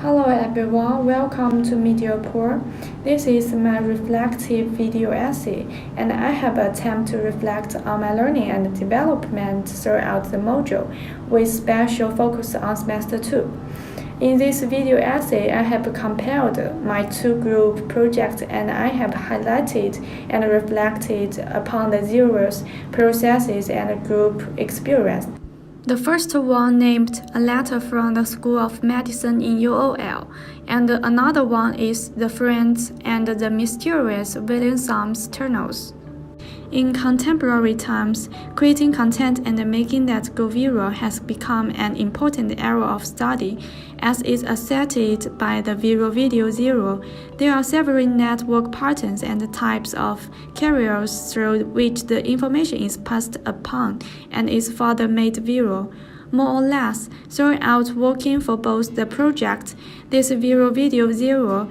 Hello everyone, welcome to Mediaport. This is my reflective video essay, and I have attempted to reflect on my learning and development throughout the module, with special focus on semester 2. In this video essay, I have compared my two group projects and I have highlighted and reflected upon the zeros, processes, and group experience. The first one named A Letter from the School of Medicine in UOL, and another one is The Friends and the Mysterious William Sams Tunnels. In contemporary times, creating content and making that go viral has become an important area of study, as is asserted by the Viral Video Zero. There are several network patterns and types of carriers through which the information is passed upon and is further made viral. More or less, throughout working for both the project, this Viral Video Zero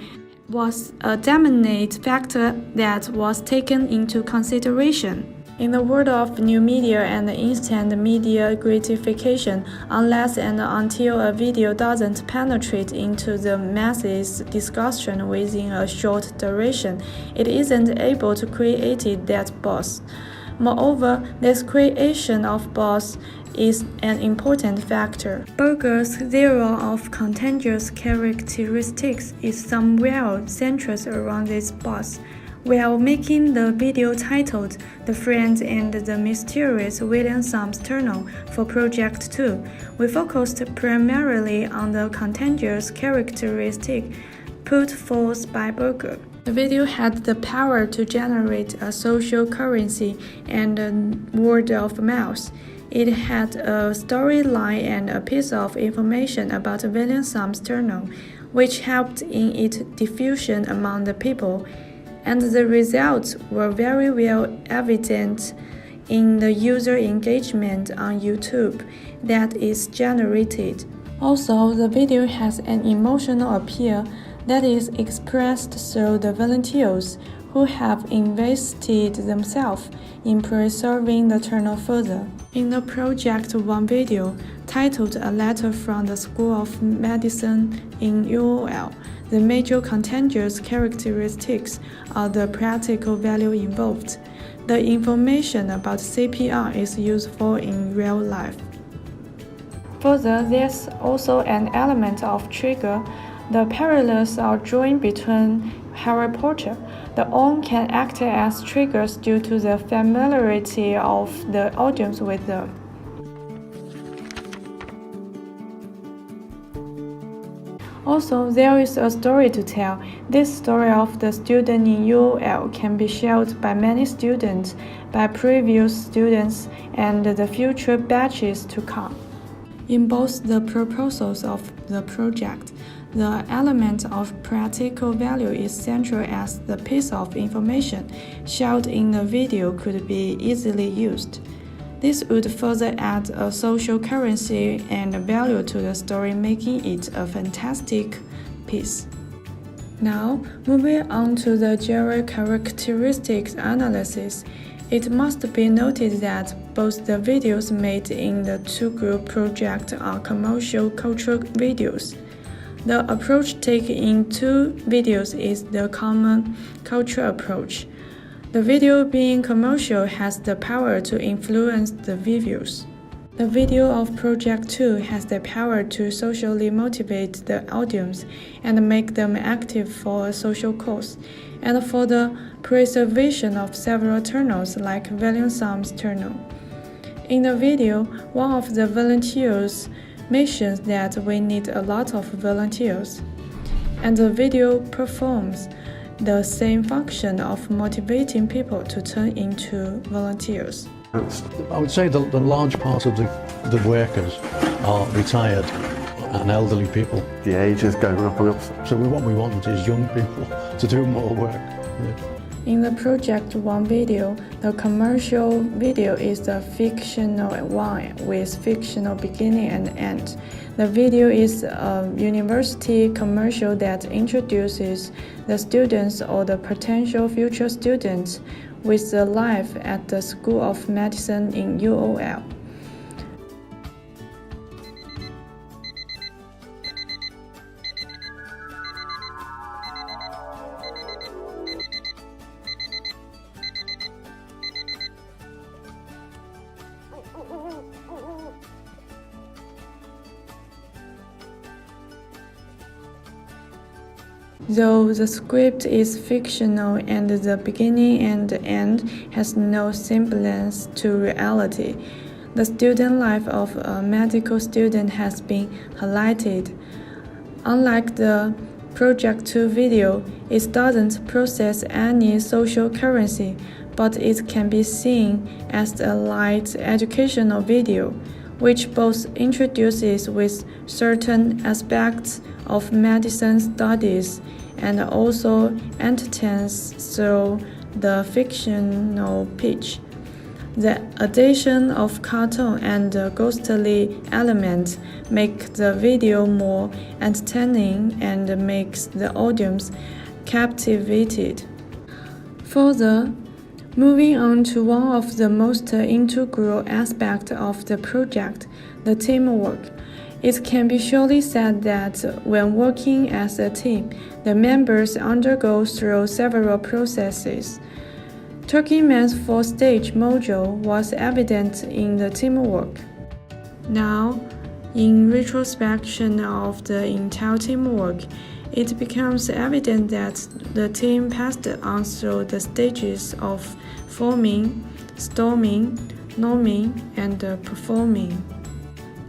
was a dominant factor that was taken into consideration. In the world of new media and instant media gratification, unless and until a video doesn't penetrate into the masses discussion within a short duration, it isn't able to create that buzz. Moreover, this creation of buzz is an important factor. Berger's zero of contagious characteristics is somewhere centered around this buzz. While making the video titled The Friends and the Mysterious William Sams Tunnel for Project 2, we focused primarily on the contagious characteristic put forth by Berger. The video had the power to generate a social currency and word of mouth. It had a storyline and a piece of information about William Sams Tunnel, which helped in its diffusion among the people, and the results were very well evident in the user engagement on YouTube that is generated. Also, the video has an emotional appeal that is expressed through the volunteers who have invested themselves in preserving the tunnel further. In the Project 1 video, titled A Letter from the School of Medicine in UOL, the major contagious characteristics are the practical value involved. The information about CPR is useful in real life. Further, there's also an element of trigger. The parallels are drawn between Harry Potter. The OM can act as triggers due to the familiarity of the audience with them. Also, there is a story to tell. This story of the student in UOL can be shared by many students, by previous students, and the future batches to come. In both the proposals of the project, the element of practical value is central, as the piece of information shared in the video could be easily used. This would further add a social currency and value to the story, making it a fantastic piece. Now, moving on to the general characteristics analysis, it must be noted that both the videos made in the two-group project are commercial cultural videos. The approach taken in two videos is the common cultural approach. The video being commercial has the power to influence the viewers. The video of Project 2 has the power to socially motivate the audience and make them active for a social cause, and for the preservation of several tunnels like William Sams Tunnel. In the video, one of the volunteers mentions that we need a lot of volunteers, and the video performs the same function of motivating people to turn into volunteers. I would say the large part of the workers are retired and elderly people. The age is going up and up. So what we want is young people to do more work. Yeah. In the Project 1 video, the commercial video is the fictional one with fictional beginning and end. The video is a university commercial that introduces the students or the potential future students with the life at the School of Medicine in UOL. Though the script is fictional and the beginning and the end has no semblance to reality, the student life of a medical student has been highlighted. Unlike the Project 2 video, it doesn't process any social currency, but it can be seen as a light educational video, which both introduces with certain aspects of medicine studies and also entertains through the fictional pitch. The addition of cartoon and ghostly elements make the video more entertaining and makes the audience captivated. Further, moving on to one of the most integral aspects of the project, the teamwork. It can be surely said that when working as a team, the members undergo through several processes. Turkeyman's 4-stage module was evident in the teamwork. Now, in retrospection of the entire teamwork, it becomes evident that the team passed on through the stages of forming, storming, norming, and performing.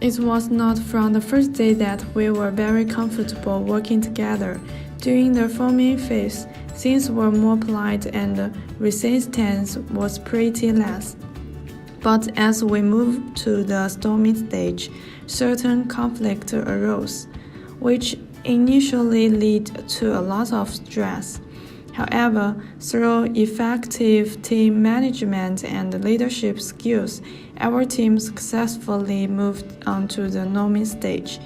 It was not from the first day that we were very comfortable working together. During the forming phase, things were more polite and resistance was pretty less. But as we moved to the storming stage, certain conflict arose, which initially led to a lot of stress. However, through effective team management and leadership skills, our team successfully moved on to the norming stage,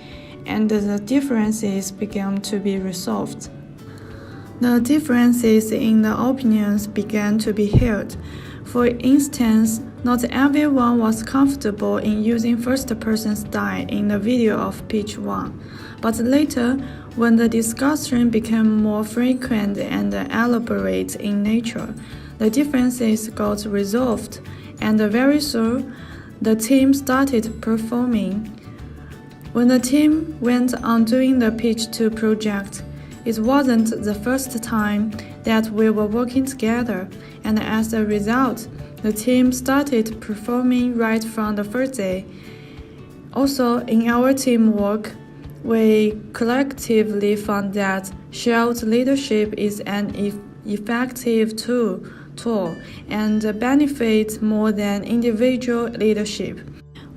and the differences began to be resolved. The differences in the opinions began to be heard. For instance, not everyone was comfortable in using first-person style in the video of Pitch 1, but later, when the discussion became more frequent and elaborate in nature, the differences got resolved, and very soon, the team started performing. When the team went on doing the Pitch 2 project, it wasn't the first time that we were working together, and as a result, the team started performing right from the first day. Also, in our teamwork, we collectively found that shared leadership is an effective tool and benefits more than individual leadership.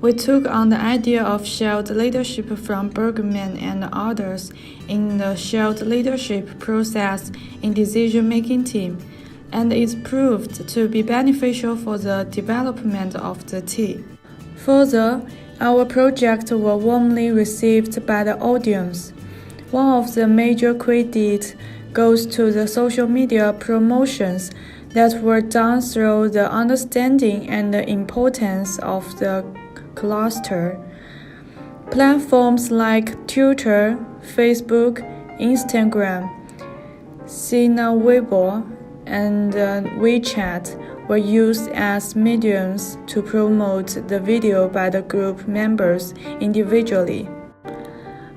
We took on the idea of shared leadership from Bergman and others in the shared leadership process in decision-making team, and it proved to be beneficial for the development of the team. Further, our project was warmly received by the audience. One of the major credit goes to the social media promotions that were done through the understanding and the importance of the cluster. Platforms like Twitter, Facebook, Instagram, Sina Weibo, and WeChat were used as mediums to promote the video by the group members individually.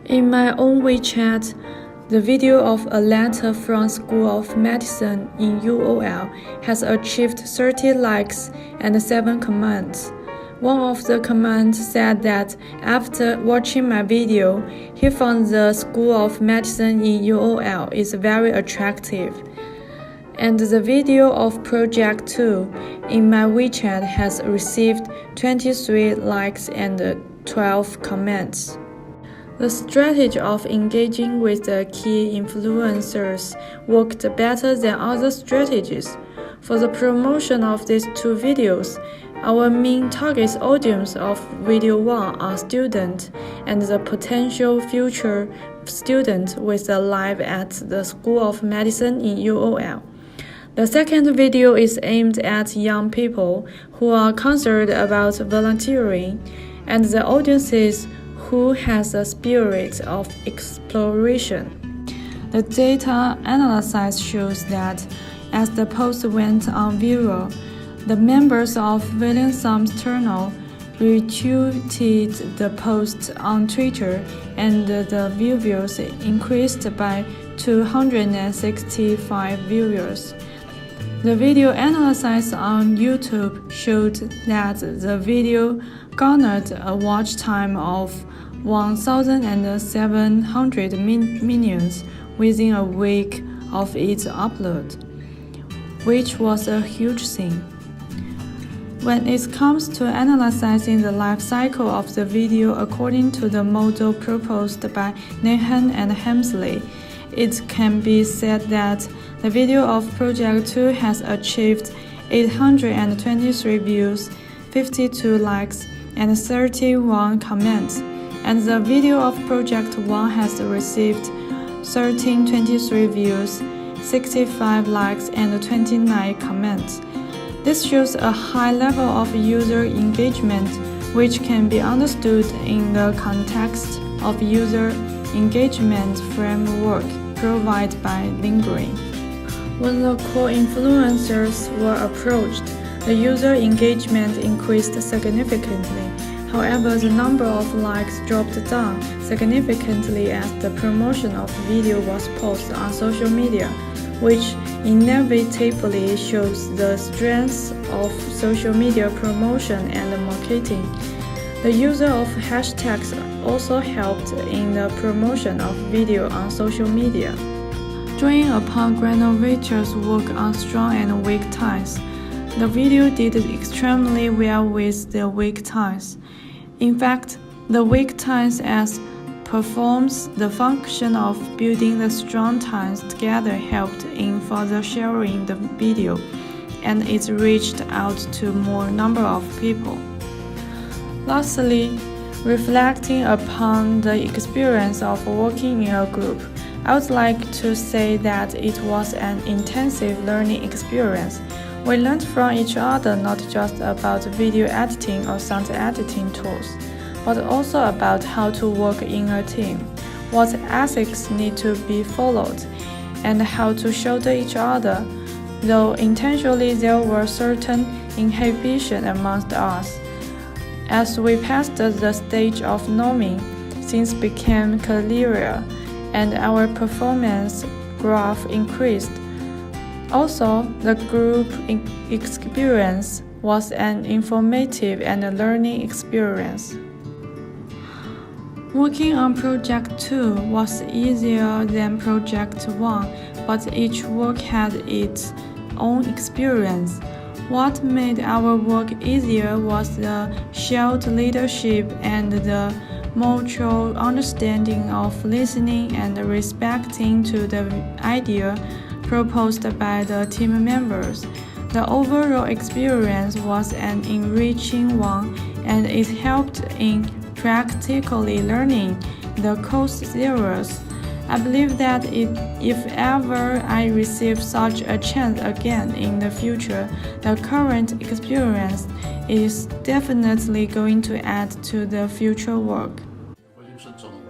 In my own WeChat, the video of a letter from School of Medicine in UOL has achieved 30 likes and 7 comments. One of the comments said that after watching my video, he found the School of Medicine in UOL is very attractive. And the video of Project 2 in my WeChat has received 23 likes and 12 comments. The strategy of engaging with the key influencers worked better than other strategies. For the promotion of these 2 videos, our main target audience of Video 1 are students and the potential future students with a live at the School of Medicine in UOL. The second video is aimed at young people who are concerned about volunteering and the audiences who has a spirit of exploration. The data analysis shows that as the post went on viral, the members of Williamson's Journal retweeted the post on Twitter and the views increased by 265 viewers. The video analysis on YouTube showed that the video garnered a watch time of 1,700 minutes within a week of its upload, which was a huge thing. When it comes to analyzing the life cycle of the video according to the model proposed by Nahan and Hemsley, it can be said that the video of Project 2 has achieved 823 views, 52 likes, and 31 comments, and the video of Project 1 has received 1323 views, 65 likes, and 29 comments. This shows a high level of user engagement, which can be understood in the context of user engagement framework provided by Lingering. When the core influencers were approached, the user engagement increased significantly. However, the number of likes dropped down significantly as the promotion of video was posted on social media, which inevitably shows the strength of social media promotion and marketing. The use of hashtags also helped in the promotion of video on social media. Drawing upon Granovetter's work on strong and weak ties, the video did extremely well with the weak ties. In fact, the weak ties as performs the function of building the strong ties together helped in further sharing the video, and it reached out to more number of people. Lastly, reflecting upon the experience of working in a group, I would like to say that it was an intensive learning experience. We learned from each other not just about video editing or sound editing tools, but also about how to work in a team, what ethics need to be followed, and how to shoulder each other, though intentionally there were certain inhibitions amongst us. As we passed the stage of norming, things became clearer, and our performance graph increased. Also, the group experience was an informative and learning experience. Working on Project 2 was easier than Project 1, but each work had its own experience. What made our work easier was the shared leadership and the mutual understanding of listening and respecting to the idea proposed by the team members. The overall experience was an enriching one, and it helped in practically learning the course series. I believe that if ever I receive such a chance again in the future, the current experience is definitely going to add to the future work. Williamson's on